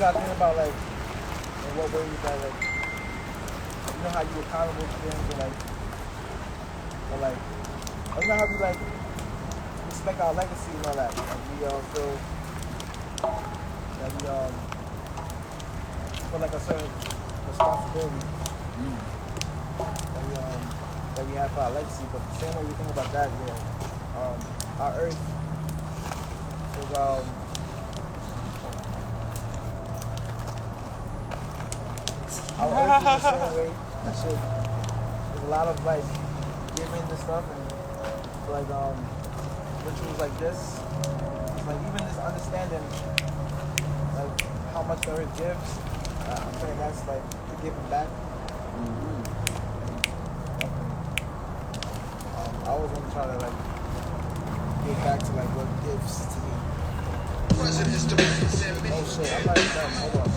gotta think about like in what ways that like you know how you accountable to things or like you know how we like respect our legacy and all that. Like we feel that we feel like a certain responsibility that we have for our legacy. But the same way we think about that, our earth is our earth is the same way. That shit. There's a lot of like giving and stuff and like rituals like this. It's like even just understanding like how much the earth gives. I'm saying that's like the giving back. I always want to try to like get back to like what gives to me. Oh shit, I'm not done. Hold on.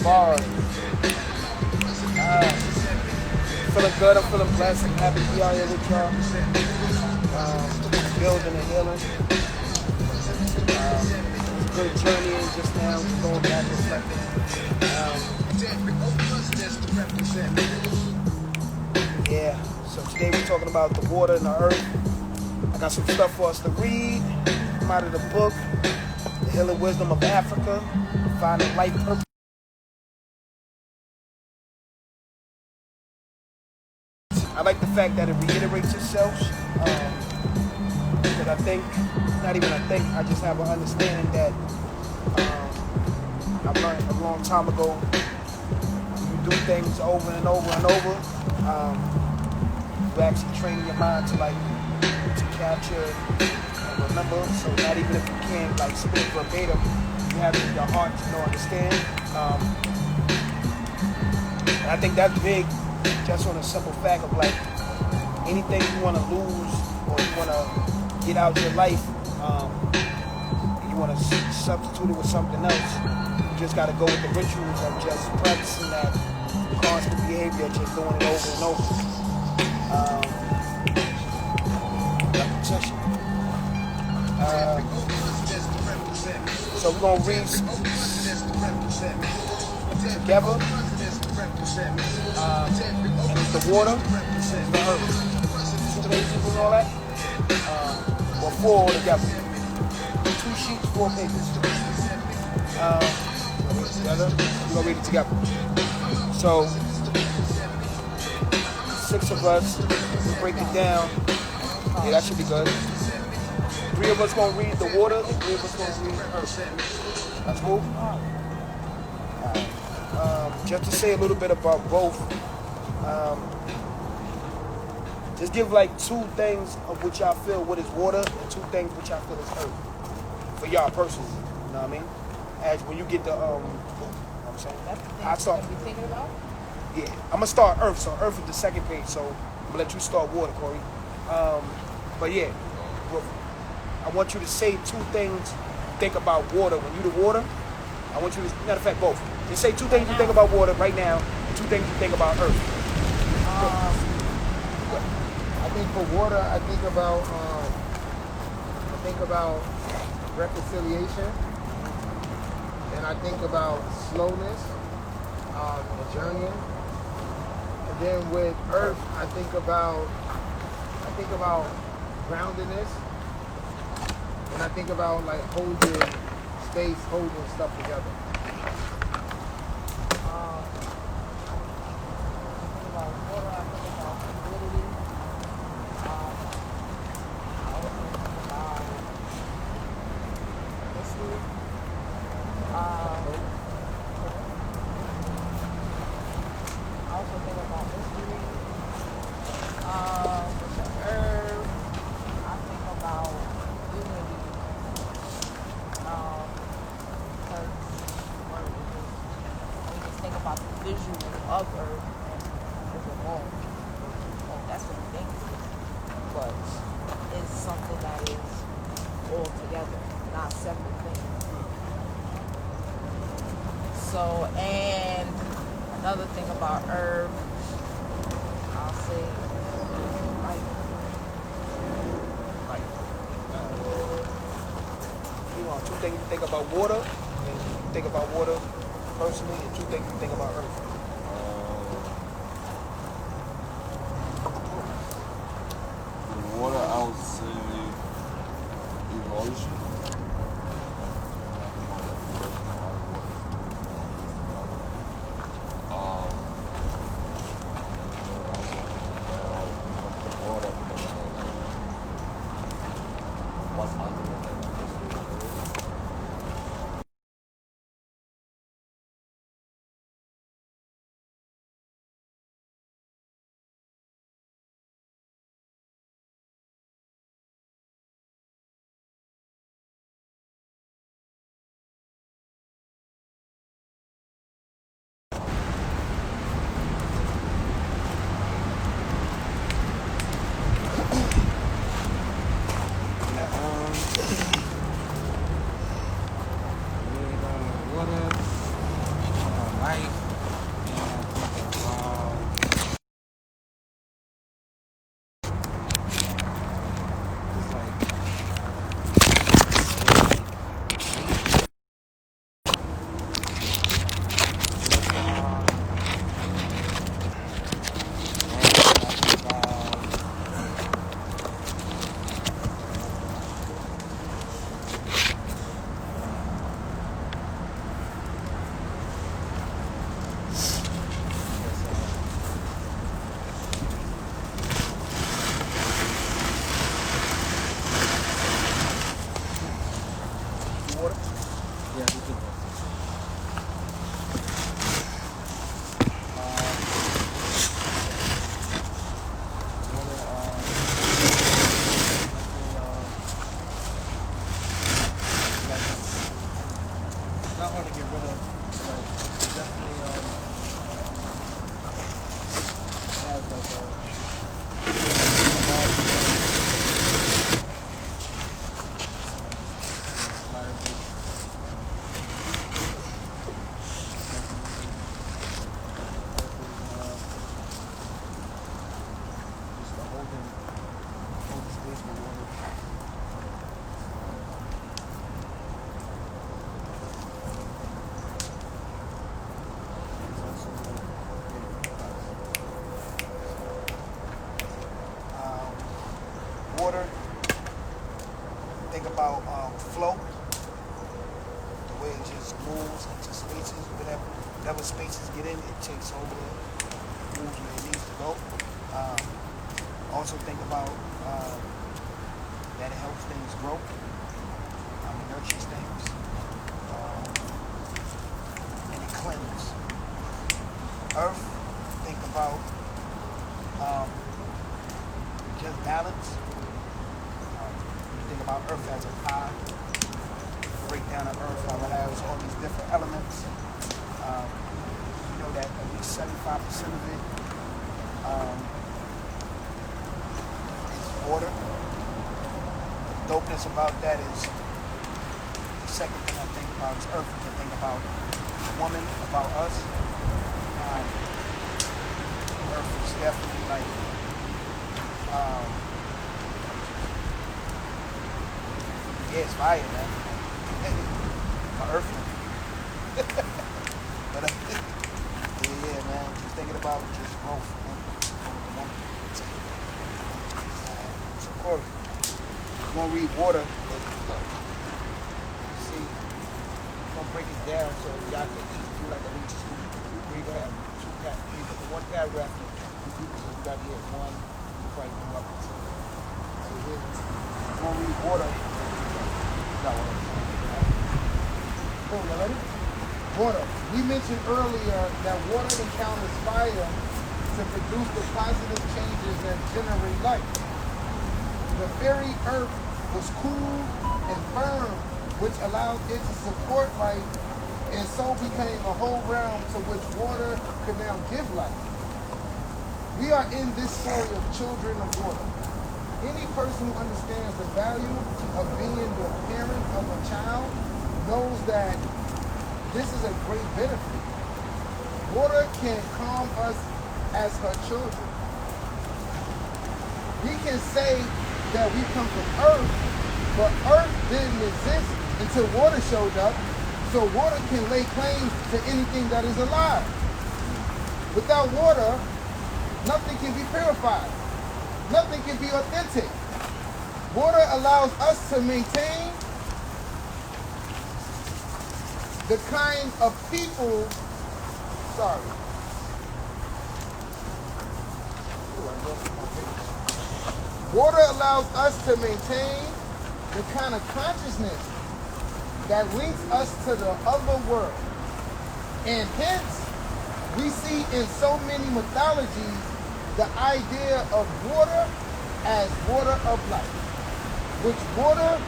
Bars. Feeling good, I'm feeling blessed. I'm happy to be out here with y'all. Building and healing. Good journey in just now, going back and reflecting. Yeah, so today we're talking about the water and the earth. I got some stuff for us to read. I'm out of the book, The Healing Wisdom of Africa, Finding Life Purpose. I like the fact that it reiterates itself. But I think, I just have an understanding that I learned a long time ago. You do things over and over and over. You actually train your mind to capture and remember. So not even if you can't like speak verbatim, you have it in your heart to understand. And I think that's big. Just on a simple fact of like anything you want to lose or you want to get out your life, you want to substitute it with something else. You just got to go with the rituals of just practicing that constant behavior, just doing it over and over. Repetition. So we're gonna read together. And it's the water, it's the earth. 2 pages and all that. Or 4 altogether. 2 sheets, 4 pages. Together. We're gonna read it together. So 6 of us, we break it down. Yeah, that should be good. 3 of us gonna read the water, and 3 of us gonna read the earth. That's cool? Just to say a little bit about both, just give like 2 things of which y'all feel what is water and 2 things which y'all feel is earth for y'all personally. You know what I mean? As when you get the, you know what I'm saying? I start. What you thinking about? Yeah, I'm gonna start earth. So earth is the second page. So I'm gonna let you start water, Corey. But yeah, I want you to say 2 things you think about water. When you the water, I want you to, matter of fact, both. Just say 2 things you think about water right now, and 2 things you think about earth. I think for water, I think about reconciliation. And I think about slowness, and journeying. And then with earth, I think about groundedness. And I think about like holding space, holding stuff together. Think about water, and you think about water personally, and two things you think about earth. Water, I would say emotion. Water, think about flow, the way it just moves into spaces, whatever spaces get in, it takes over, moves where it needs to go. Also think about that it helps things grow, it nurtures things, and it cleanses. Earth, think about just balance. Think about Earth as a pie. Break down on Earth how it has all these different elements. You know that at least 75% of it is water. The dopeness about that is the second thing I think about is Earth. I think about the woman, about us. Earth is definitely like Yeah, it's fire, man. My earthling. But yeah, man. Just thinking about just growth, man. So, Corey, we're gonna read water. See, we're gonna break it down so y'all can do like a little two. We're gonna have one paragraph. So we got here one. We'll probably go up. So here, we're gonna read water. Oh, you ready? Water. We mentioned earlier that water encounters fire to produce the positive changes that generate life. The very earth was cool and firm, which allowed it to support life, and so became a whole realm to which water could now give life. We are in this story of children of water. Any person who understands the value of being the parent of a child knows that this is a great benefit. Water can calm us as her children. We can say that we come from Earth, but Earth didn't exist until water showed up, so water can lay claim to anything that is alive. Without water, nothing can be purified. Nothing can be authentic. Water allows us to maintain the kind of people, Water allows us to maintain the kind of consciousness that links us to the other world. And hence, we see in so many mythologies the idea of water as water of life. With water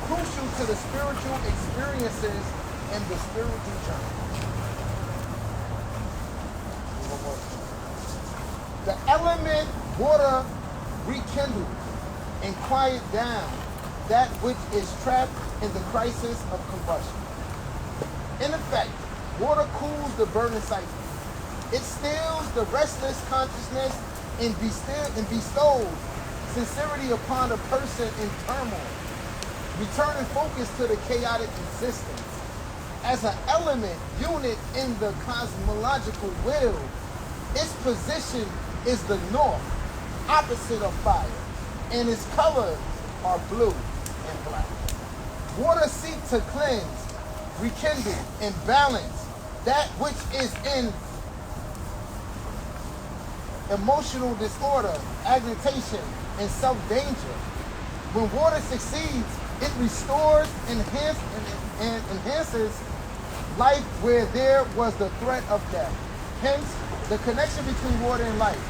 crucial to the spiritual experiences and the spiritual journey. The element water rekindles and quiet down that which is trapped in the crisis of combustion. In effect, water cools the burning cycle. It stills the restless consciousness and bestows sincerity upon a person in turmoil, returning focus to the chaotic existence. As an element unit in the cosmological will, its position is the north, opposite of fire, and its colors are blue and black. Water seeks to cleanse, rekindle, and balance that which is in emotional disorder, agitation, and self-danger. When water succeeds, it restores and enhances life where there was the threat of death. Hence, the connection between water and life.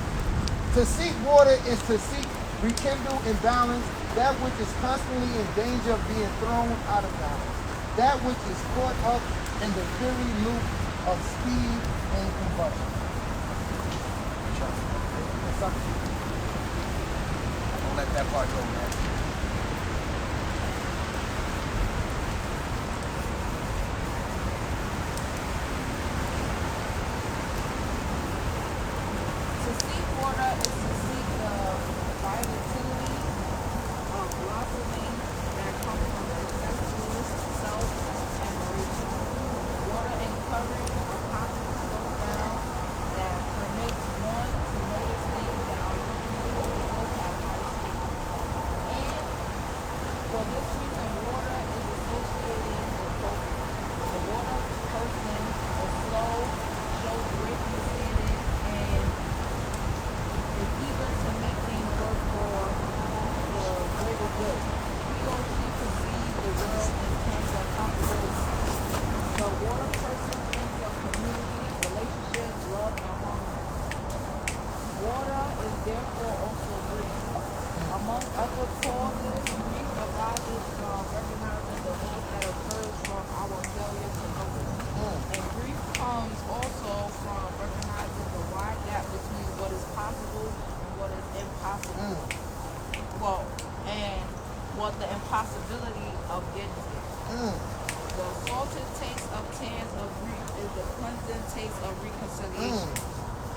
To seek water is to seek, rekindle, and balance that which is constantly in danger of being thrown out of balance. That which is caught up in the very loop of speed and combustion. Don't let that part go, man. To seek water is to seek the volatility of blossoming that comes from incestuous self admiration. Water encourages a positive slowdown that permits one to notice things that are usually overlooked at high speed. And for this reason, water is associated with focus. The water person is slow, shows great understanding, and is eager to make things work for the greater good. He or she perceives the world in terms of possibilities. The water person thinks of community, relationships, love, and harmony. Water is therefore also grief. Among other causes, grief arises from recognizing the loss that occurs from our failure to notice. And grief comes also from recognizing the wide gap between what is possible and what is impossible. Well, and what the impossibility of getting there. The salted taste of tears of grief is the cleansing taste of reconciliation,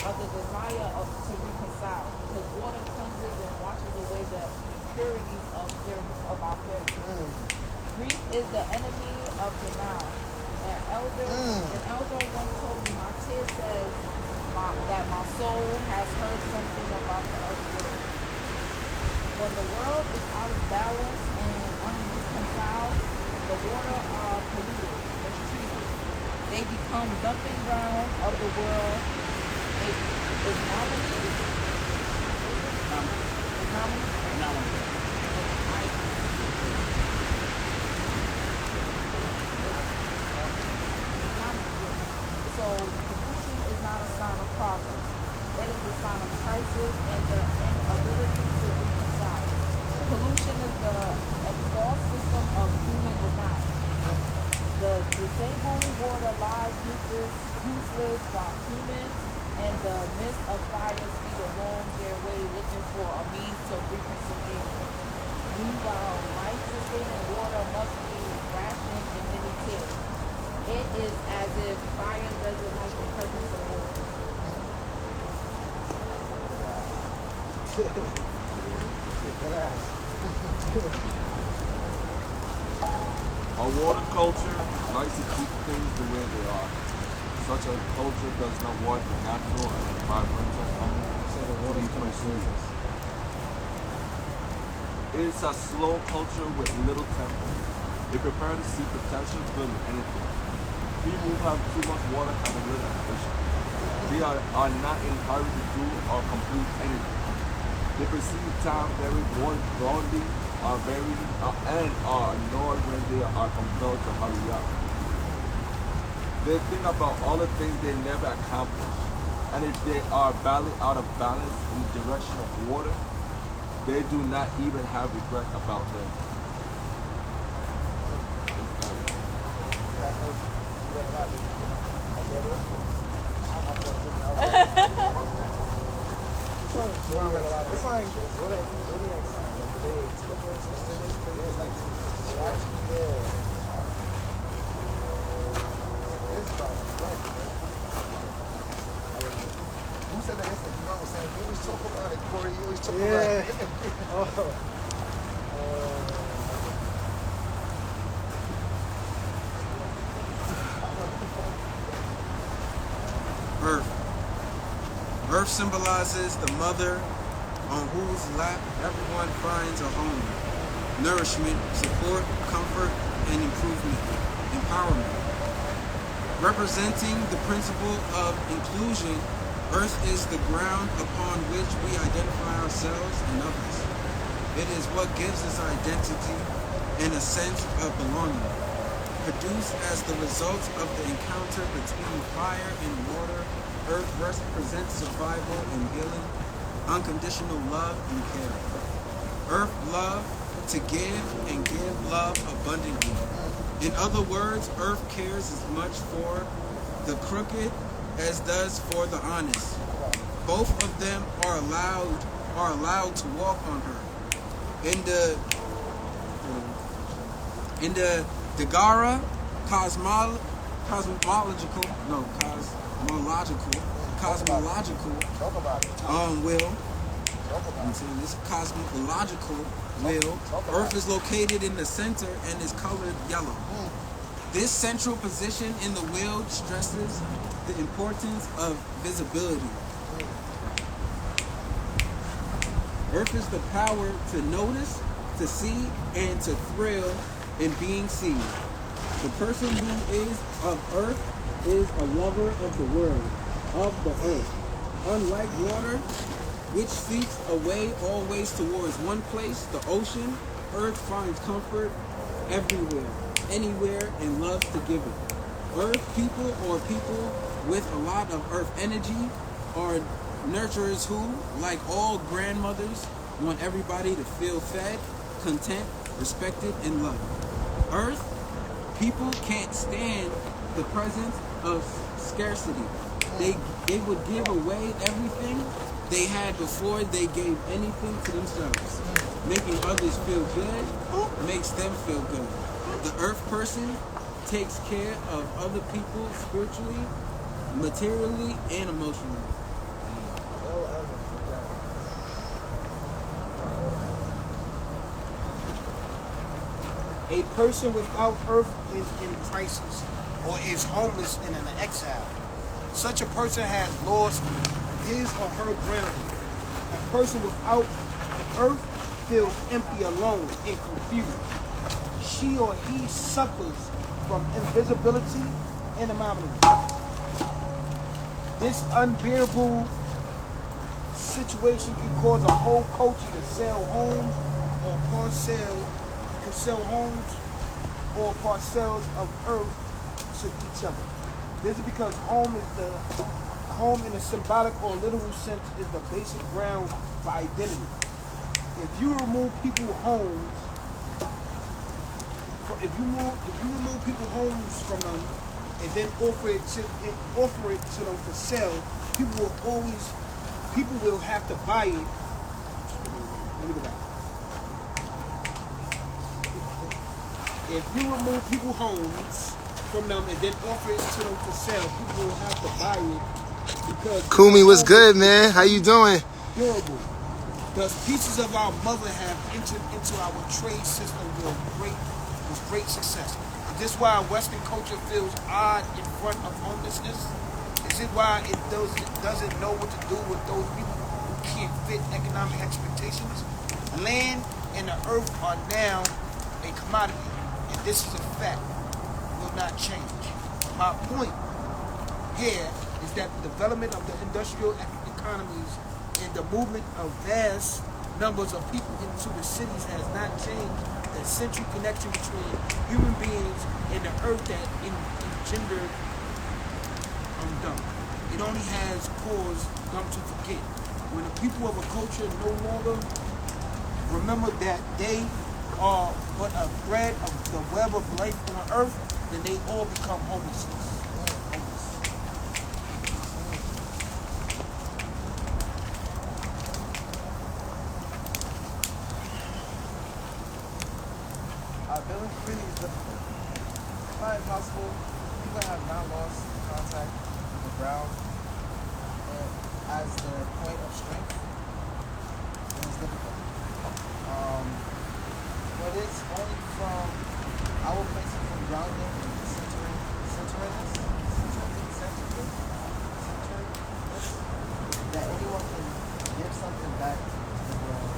of the desire to reconcile. Because water cleanses and washes away the impurities of our character. Grief is the enemy of the now. An elder once told me, my tear says that my soul has heard something about the earth world. When the world is out of balance and unreconciled, the water are polluted, mistreated. They become dumping ground of the world. So pollution is not a sign of progress. It is a sign of crisis and the inability to reconcile. Pollution is the exhaust system of human design. The disabled water lies useless while humans and the midst of fire speed along their way looking for a means to reconciliation. Meanwhile, life-sustaining water must be rationed in many tears. It is as if fire doesn't like the presence of water. Our water culture likes to keep things the way they are. Such a culture does not want natural and environmental to be pursued. It is a slow culture with little tempo. They prepare to see potential good in anything. People who have too much water have a little ambition. They are not in a hurry to do or complete anything. They perceive time very broadly and are annoyed when they are compelled to hurry up. They think about all the things they never accomplish, and if they are badly out of balance in the direction of water, they do not even have regret about them. It's like Who said that yesterday? You know what I'm saying? You always talk about it, Corey. You always talk about yeah. it. Earth. Earth symbolizes the mother on whose lap everyone finds a home. Nourishment, support, comfort, and improvement. Empowerment. Representing the principle of inclusion, Earth is the ground upon which we identify ourselves and others. It is what gives us identity and a sense of belonging. Produced as the result of the encounter between fire and water, Earth represents survival and healing, unconditional love and care. Earth love to give and give love abundantly. In other words, Earth cares as much for the crooked as does for the honest. Both of them are allowed to walk on her. In the Dagara cosmological will. I'm saying this cosmological will. Earth is located in the center and is colored yellow. This central position in the wheel stresses the importance of visibility. Earth is the power to notice, to see, and to thrill in being seen. The person who is of Earth is a lover of the world, of the earth. Unlike water, which seeks a way always towards one place, the ocean, Earth finds comfort everywhere, anywhere, and loves to give it. Earth people, or people with a lot of Earth energy, are nurturers who, like all grandmothers, want everybody to feel fed, content, respected, and loved. Earth people can't stand the presence of scarcity. They would give away everything they had before they gave anything to themselves. Making others feel good makes them feel good. The Earth person takes care of other people spiritually, materially, and emotionally. A person without earth is in crisis or is homeless and in an exile. Such a person has lost his or her grounding. A person without earth feels empty, alone, and confused. She or he suffers from invisibility and anomaly. This unbearable situation can cause a whole culture to sell homes or parcels of earth to each other. This is because home in a symbolic or literal sense is the basic ground for identity. If you remove people's homes, from them and then offer it to them for sale, people will have to buy it. Let me go back. If you remove people's homes from them and then offer it to them for sale, people will have to buy it because Kumi, what's good, man? How you doing? Durable. Thus, pieces of our mother have entered into our trade system with great success. Is this why Western culture feels odd in front of homelessness? Is it why it doesn't know what to do with those people who can't fit economic expectations? Land and the earth are now a commodity, and this is a fact. Will not change. My point here is that the development of the industrial economies and the movement of vast numbers of people into the cities has not changed the central connection between human beings and the earth that engendered them. It only has caused them to forget. When the people of a culture no longer remember that they are but a thread of the web of life on earth, then they all become homeless. Building freely is difficult. It's not impossible. People have not lost contact with the ground as their point of strength. It is difficult. But it's only from our placing from grounding and centeredness that anyone can give something back to the ground.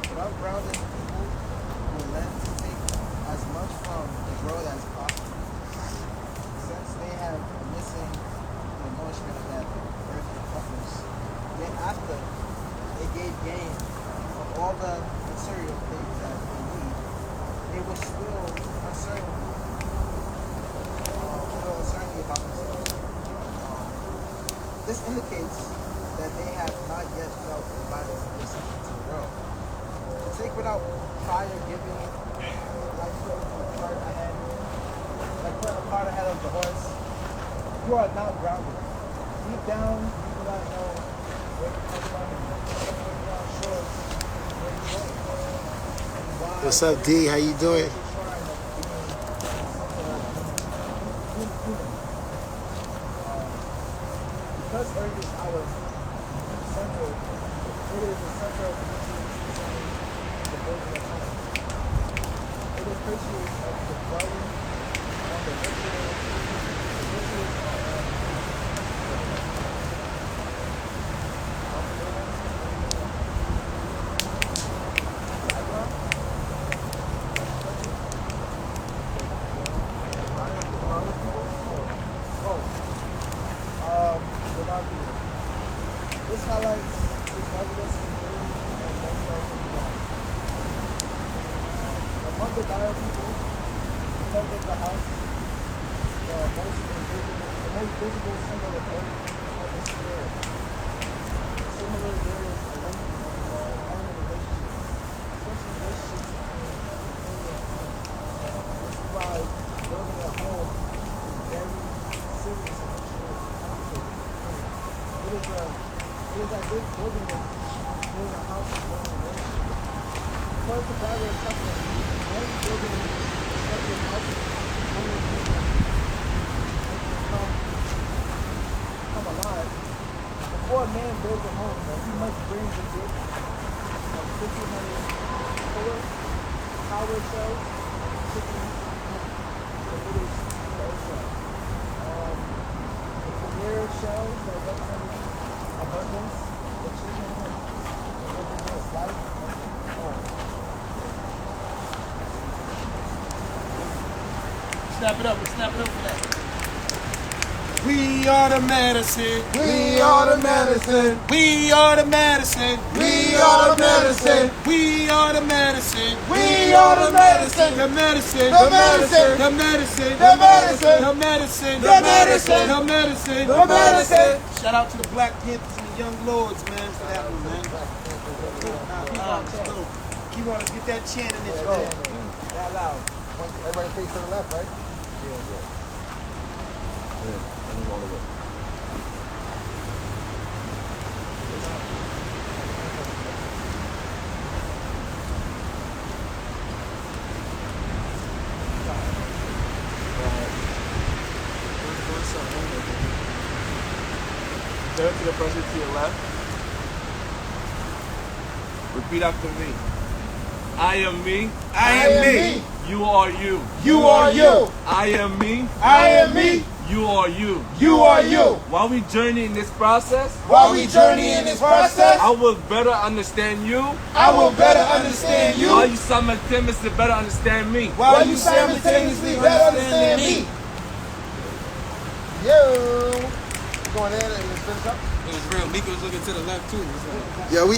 Without grounding people, will learn to take as much from the world as possible. Since they have missing the nourishment that earth offers, then after they gave gain of all the material things that they need, they will still uncertain about themselves. This indicates that they have not yet felt the violence of this to the world. To take without prior giving, like putting a cart ahead of the horse, you are not grounded. Deep down, you do not know where you come from and where you are sure where you're going. What's up, D? How you doing? Because Earth is our central, it is the center of the building of home. It appreciates the dwelling on the rituals this highlights his evidence in food and themselves in the ground. Among the dire people, because of the house, the most visible symbol of earth is the spirit. Similar, there is a link of element relationship. Especially relationships this is why building a home is very serious and it is as if building a house is building a relationship. Because the barrier of suffering, only building a structured house only come alive. Before a man builds a home, he must bring the gift of 1,500 pillars power shells, chicken, the little the premier shells that represent abundance, the chicken represents life. Snap it up for that. We are the medicine. We are the medicine. We are the medicine. We are the medicine. We are the medicine. We are the medicine. The medicine. The medicine. The medicine. The medicine. The medicine. The medicine. The medicine. The medicine. Shout out to the Black Panthers and the Young Lords, man, for that one, man. Let's go. Keep on, let's get that chant in this. Go. That loud. Everybody face to the left, right? Turn to the person to your left. Repeat after me. I am me. I am me. You are you. You are you. I am me. I am me. You are you. You are you. While we journey in this process, While we journey in this process, I will better understand you. I will better understand you. While you simultaneously better understand me. While you simultaneously better understand me. Yo. Going in and let's finish up. It was real. Mika was looking to the left too. It was like, Yo, we